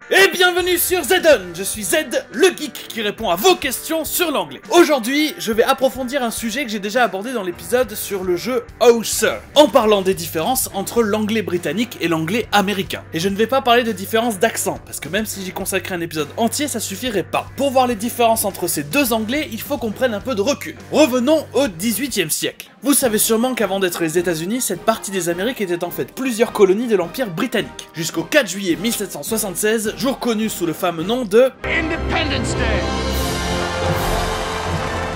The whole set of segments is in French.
Et bienvenue sur Zedon, je suis Zed, le geek qui répond à vos questions sur l'anglais. Aujourd'hui, je vais approfondir un sujet que j'ai déjà abordé dans l'épisode sur le jeu Oh Sir, en parlant des différences entre l'anglais britannique et l'anglais américain. Et je ne vais pas parler de différences d'accent, parce que même si j'y consacrais un épisode entier, ça suffirait pas. Pour voir les différences entre ces deux anglais, il faut qu'on prenne un peu de recul. Revenons au XVIIIe siècle. Vous savez sûrement qu'avant d'être les États-Unis, cette partie des Amériques était en fait plusieurs colonies de l'Empire britannique, jusqu'au 4 juillet 1776, jour connu sous le fameux nom de Independence Day.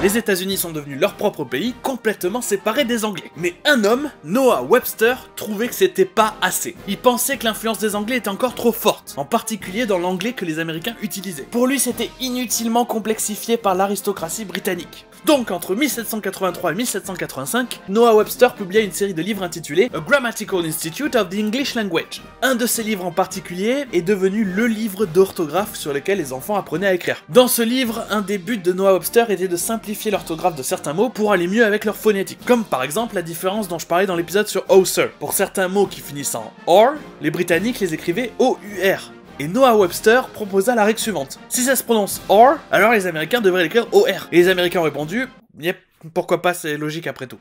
Les États-Unis sont devenus leur propre pays, complètement séparés des Anglais. Mais un homme, Noah Webster, trouvait que c'était pas assez. Il pensait que l'influence des Anglais était encore trop forte, en particulier dans l'anglais que les Américains utilisaient. Pour lui, c'était inutilement complexifié par l'aristocratie britannique. Donc, entre 1783 et 1785, Noah Webster publia une série de livres intitulés A Grammatical Institute of the English Language. Un de ces livres en particulier est devenu le livre d'orthographe sur lequel les enfants apprenaient à écrire. Dans ce livre, un des buts de Noah Webster était de simplifier l'orthographe de certains mots pour aller mieux avec leur phonétique. Comme par exemple la différence dont je parlais dans l'épisode sur Oh Sir. Pour certains mots qui finissent en OR, les Britanniques les écrivaient O-U-R. Et Noah Webster proposa la règle suivante. Si ça se prononce OR, alors les Américains devraient l'écrire OR. Et les Américains ont répondu, yep, pourquoi pas, c'est logique après tout.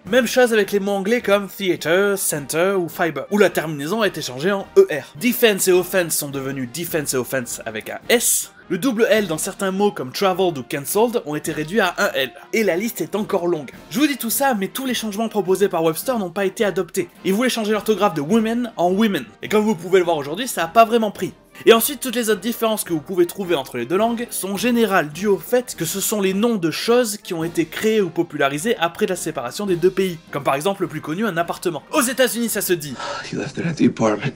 Même chose avec les mots anglais comme theater, center ou fiber, où la terminaison a été changée en ER. Defense et offense sont devenus defense et offense avec un S. Le double L dans certains mots comme traveled ou cancelled ont été réduits à un L. Et la liste est encore longue. Je vous dis tout ça, mais tous les changements proposés par Webster n'ont pas été adoptés. Il voulait changer l'orthographe de women en women. Et comme vous pouvez le voir aujourd'hui, ça n'a pas vraiment pris. Et ensuite, toutes les autres différences que vous pouvez trouver entre les deux langues sont générales dues au fait que ce sont les noms de choses qui ont été créées ou popularisées après la séparation des deux pays. Comme par exemple le plus connu, un appartement. Aux États-Unis, ça se dit You left it at the apartment.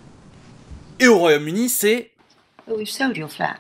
Et au Royaume-Uni, c'est But we've sold your flat.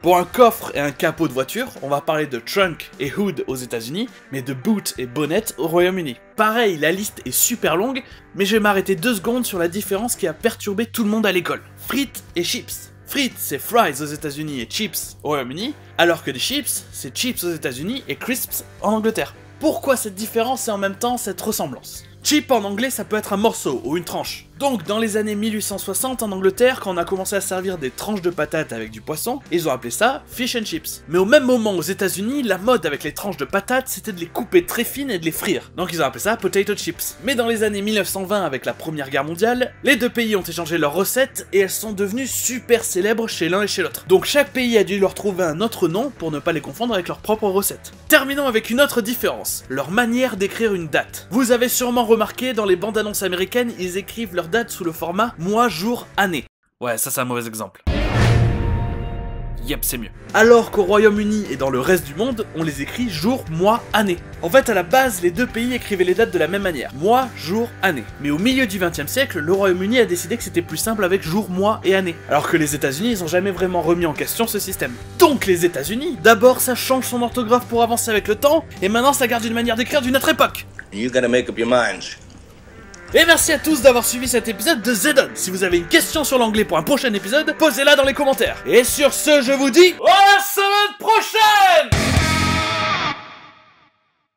Pour un coffre et un capot de voiture, on va parler de trunk et hood aux États-Unis, mais de boot et bonnet au Royaume-Uni. Pareil, la liste est super longue, mais je vais m'arrêter 2 secondes sur la différence qui a perturbé tout le monde à l'école. Frites et chips. Frites, c'est fries aux États-Unis et chips au Royaume-Uni, alors que les chips, c'est chips aux États-Unis et crisps en Angleterre. Pourquoi cette différence et en même temps cette ressemblance? Chip en anglais, ça peut être un morceau ou une tranche. Donc dans les années 1860 en Angleterre, quand on a commencé à servir des tranches de patates avec du poisson, ils ont appelé ça fish and chips. Mais au même moment aux États-Unis, la mode avec les tranches de patates, c'était de les couper très fines et de les frire. Donc ils ont appelé ça potato chips. Mais dans les années 1920 avec la Première Guerre mondiale, les deux pays ont échangé leurs recettes et elles sont devenues super célèbres chez l'un et chez l'autre. Donc chaque pays a dû leur trouver un autre nom pour ne pas les confondre avec leurs propres recettes. Terminons avec une autre différence, leur manière d'écrire une date. Vous avez sûrement remarqué dans les bandes annonces américaines, ils écrivent leur date sous le format mois, jour, année. Ouais, ça c'est un mauvais exemple. Yep, c'est mieux. Alors qu'au Royaume-Uni et dans le reste du monde, on les écrit jour, mois, année. En fait, à la base, les deux pays écrivaient les dates de la même manière. Mois, jour, année. Mais au milieu du XXe siècle, le Royaume-Uni a décidé que c'était plus simple avec jour, mois et année. Alors que les États-Unis, ils ont jamais vraiment remis en question ce système. Donc les États-Unis, d'abord ça change son orthographe pour avancer avec le temps, et maintenant ça garde une manière d'écrire d'une autre époque. You gotta make up your minds. Et merci à tous d'avoir suivi cet épisode de Zedon. Si vous avez une question sur l'anglais pour un prochain épisode, posez-la dans les commentaires. Et sur ce, je vous dis à la semaine prochaine.